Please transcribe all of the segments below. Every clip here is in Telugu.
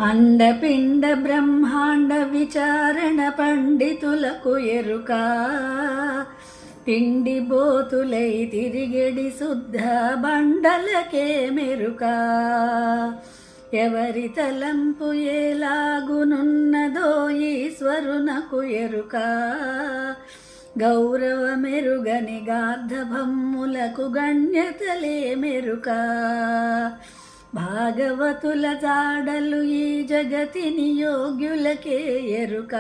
అండపిండ బ్రహ్మాండ విచారణ పండితులకు ఎరుక తిండి బోతులై తిరిగెడి శుద్ధ బండలకే మెరుక ఎవరి తలంపు ఏలాగునున్నదో ఈశ్వరునకు ఎరుక గౌరవమెరుగని గార్ధభమ్ములకు గణ్యతలే మెరుక భాగవతుల జాడలు ఈ జగతిని యోగ్యులకే ఎరుక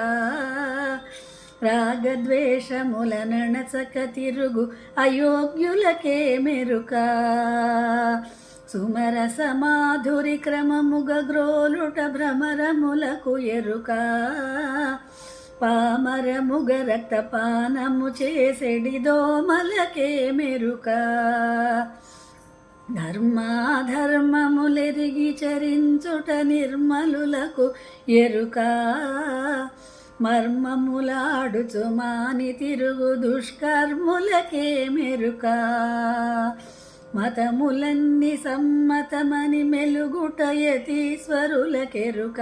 రాగద్వేషముల నణచక తిరుగు అయోగ్యులకే మెరుక సుమరస మాధురి క్రమముగ గ్రోలుట భ్రమరములకు ఎరుక పామరముగ రక్తపానము చేసెడి దోమలకే మెరుక ధర్మాధర్మములెరిగి చరించుట నిర్మలులకు ఎరుక మర్మములాడుచు మాని తిరుగు దుష్కర్ములకే మెరుక మతములన్నీ సమ్మతమని మెలుగుట యతీశ్వరులకెరుక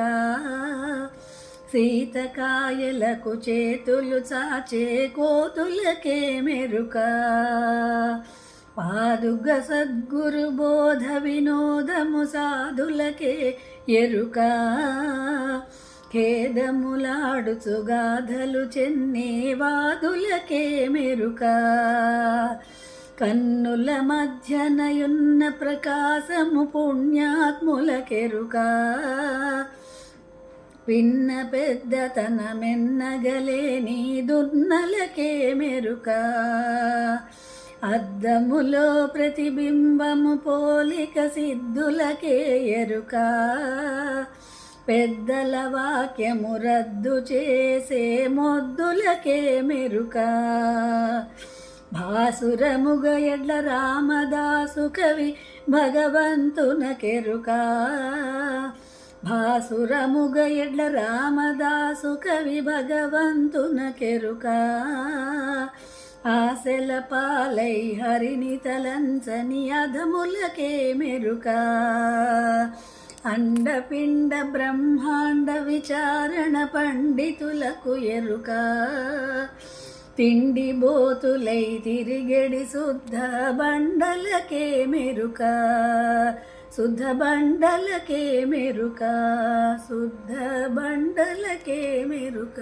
సీతకాయలకు చేతులు చాచే కోతులకే మెరుక పాదుగ సద్గురు బోధ వినోదము సాధులకే ఎరుక ఖేదములాడుచు గాథలు చెన్నే వాదులకే మెరుక కన్నుల మధ్యనయున్న ప్రకాశము పుణ్యాత్ములకెరుక పిన్న పెద్దతనమెన్నగలేని దున్నలకే మెరుక అద్దములో ప్రతిబింబము పోలిక సిద్ధులకే ఎరుక పెద్దల వాక్యము రద్దు చేసే మొద్దులకే మెరుక భాసురముగ ఎడ్ల రామదాసు కవి భగవంతునకెరుక భాసురముగ ఎడ్ల రామదాసు కవి భగవంతునకెరుక ఆశల పాలై హరిని తలంచని అధములకే మెరుక అండపిండ బ్రహ్మాండ విచారణ పండితులకు ఎరుక తిండి బోతులై తిరిగెడి శుద్ధ బండలకే మెరుక శుద్ధ బండలకే మెరుక శుద్ధ బండలకే మెరుక.